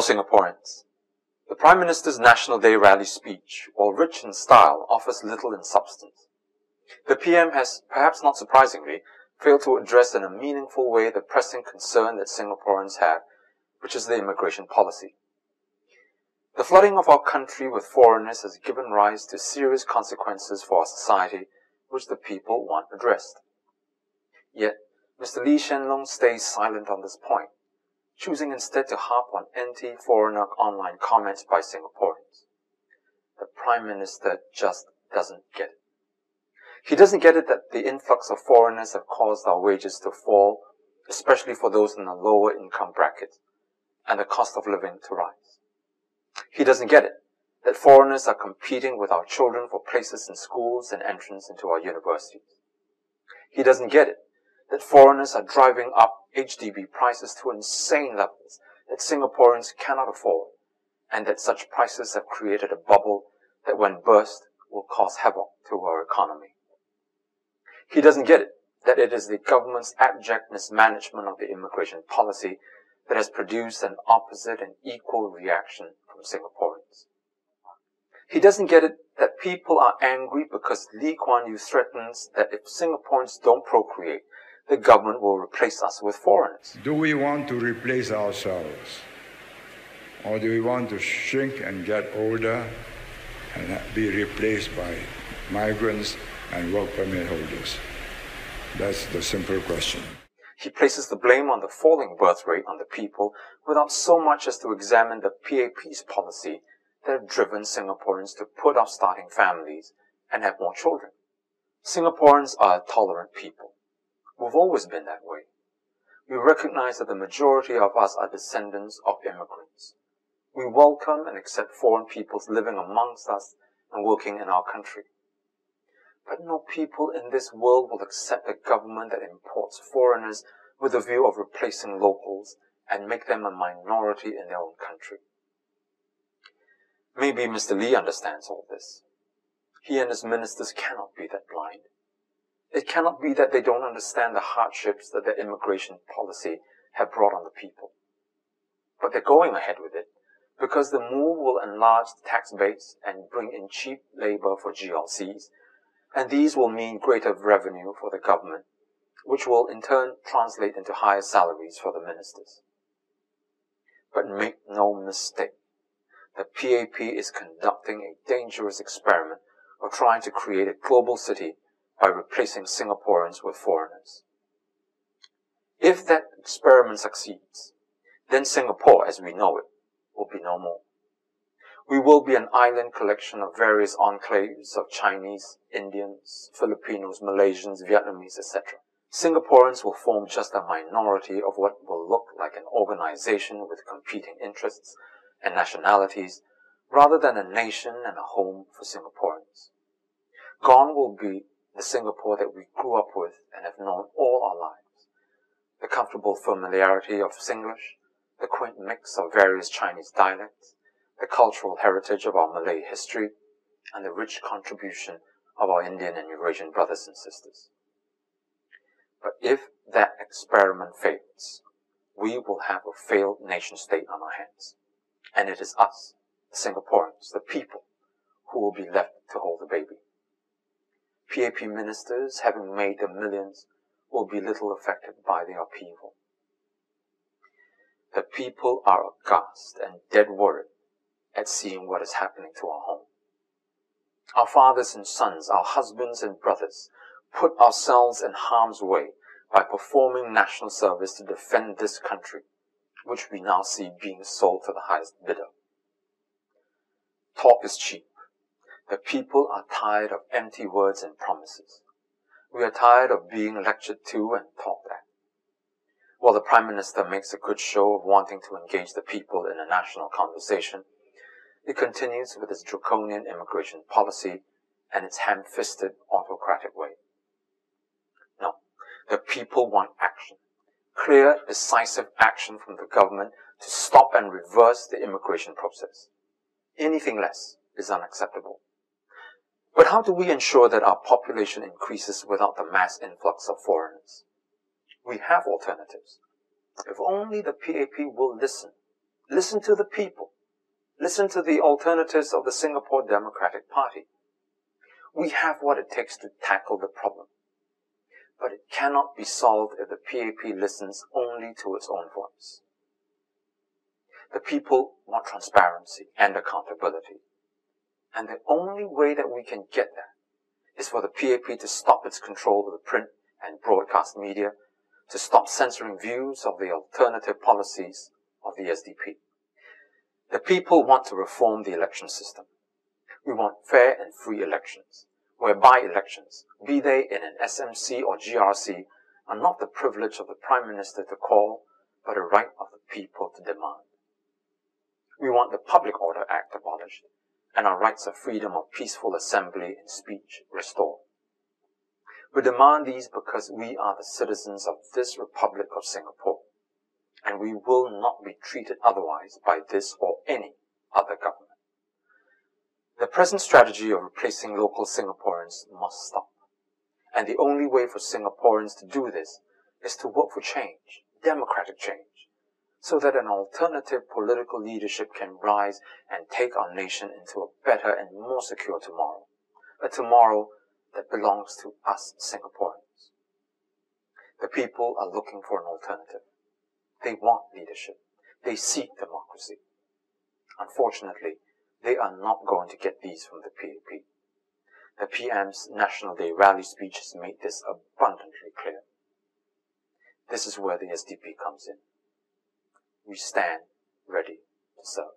Singaporeans, the Prime Minister's National Day rally speech, while rich in style, offers little in substance. The PM has, perhaps not surprisingly, failed to address in a meaningful way the pressing concern that Singaporeans have, which is the immigration policy. The flooding of our country with foreigners has given rise to serious consequences for our society, which the people want addressed. Yet, Mr. Lee Hsien Loong stays silent on this point, choosing instead to harp on anti-foreigner online comments by Singaporeans. The Prime Minister just doesn't get it. He doesn't get it that the influx of foreigners have caused our wages to fall, especially for those in the lower income bracket, and the cost of living to rise. He doesn't get it that foreigners are competing with our children for places in schools and entrance into our universities. He doesn't get it that foreigners are driving up SDP prices to insane levels that Singaporeans cannot afford, and that such prices have created a bubble that when burst will cause havoc to our economy. He doesn't get it that it is the government's abject mismanagement of the immigration policy that has produced an opposite and equal reaction from Singaporeans. He doesn't get it that people are angry because Lee Kuan Yew threatens that if Singaporeans don't procreate, the government will replace us with foreigners. Do we want to replace ourselves? Or do we want to shrink and get older and be replaced by migrants and work permit holders? That's the simple question. He places the blame on the falling birth rate on the people without so much as to examine the PAP's policy that have driven Singaporeans to put off starting families and have more children. Singaporeans are a tolerant people. We've always been that way. We recognize that the majority of us are descendants of immigrants. We welcome and accept foreign peoples living amongst us and working in our country. But no people in this world will accept a government that imports foreigners with a view of replacing locals and make them a minority in their own country. Maybe Mr. Lee understands all this. He and his ministers cannot be that blind. It cannot be that they don't understand the hardships that their immigration policy have brought on the people. But they're going ahead with it because the move will enlarge the tax base and bring in cheap labor for GLCs, and these will mean greater revenue for the government, which will in turn translate into higher salaries for the ministers. But make no mistake, the PAP is conducting a dangerous experiment of trying to create a global city by replacing Singaporeans with foreigners. If that experiment succeeds, then Singapore, as we know it, will be no more. We will be an island collection of various enclaves of Chinese, Indians, Filipinos, Malaysians, Vietnamese, etc. Singaporeans will form just a minority of what will look like an organization with competing interests and nationalities, rather than a nation and a home for Singaporeans. Gone will be the Singapore that we grew up with and have known all our lives. The comfortable familiarity of Singlish, the quaint mix of various Chinese dialects, the cultural heritage of our Malay history, and the rich contribution of our Indian and Eurasian brothers and sisters. But if that experiment fails, we will have a failed nation-state on our hands. And it is us, the Singaporeans, the people, who will be left to hold the baby. PAP ministers, having made their millions, will be little affected by the upheaval. The people are aghast and dead worried at seeing what is happening to our home. Our fathers and sons, our husbands and brothers, put ourselves in harm's way by performing national service to defend this country, which we now see being sold to the highest bidder. Talk is cheap. The people are tired of empty words and promises. We are tired of being lectured to and talked at. While the Prime Minister makes a good show of wanting to engage the people in a national conversation, it continues with its draconian immigration policy and its ham-fisted autocratic way. No, the people want action. Clear, decisive action from the government to stop and reverse the immigration process. Anything less is unacceptable. But how do we ensure that our population increases without the mass influx of foreigners? We have alternatives. If only the PAP will listen. Listen to the people. Listen to the alternatives of the Singapore Democratic Party. We have what it takes to tackle the problem. But it cannot be solved if the PAP listens only to its own voice. The people want transparency and accountability. And the only way that we can get that is for the PAP to stop its control of the print and broadcast media, to stop censoring views of the alternative policies of the SDP. The people want to reform the election system. We want fair and free elections, whereby elections, be they in an SMC or GRC, are not the privilege of the Prime Minister to call, but a right of the people to demand. We want the Public Order Act abolished, and our rights of freedom of peaceful assembly and speech restored. We demand these because we are the citizens of this Republic of Singapore, and we will not be treated otherwise by this or any other government. The present strategy of replacing local Singaporeans must stop, and the only way for Singaporeans to do this is to work for change, democratic change, so that an alternative political leadership can rise and take our nation into a better and more secure tomorrow, a tomorrow that belongs to us Singaporeans. The people are looking for an alternative. They want leadership. They seek democracy. Unfortunately, they are not going to get these from the PAP. The PM's National Day rally speech has made this abundantly clear. This is where the SDP comes in. We stand ready to serve.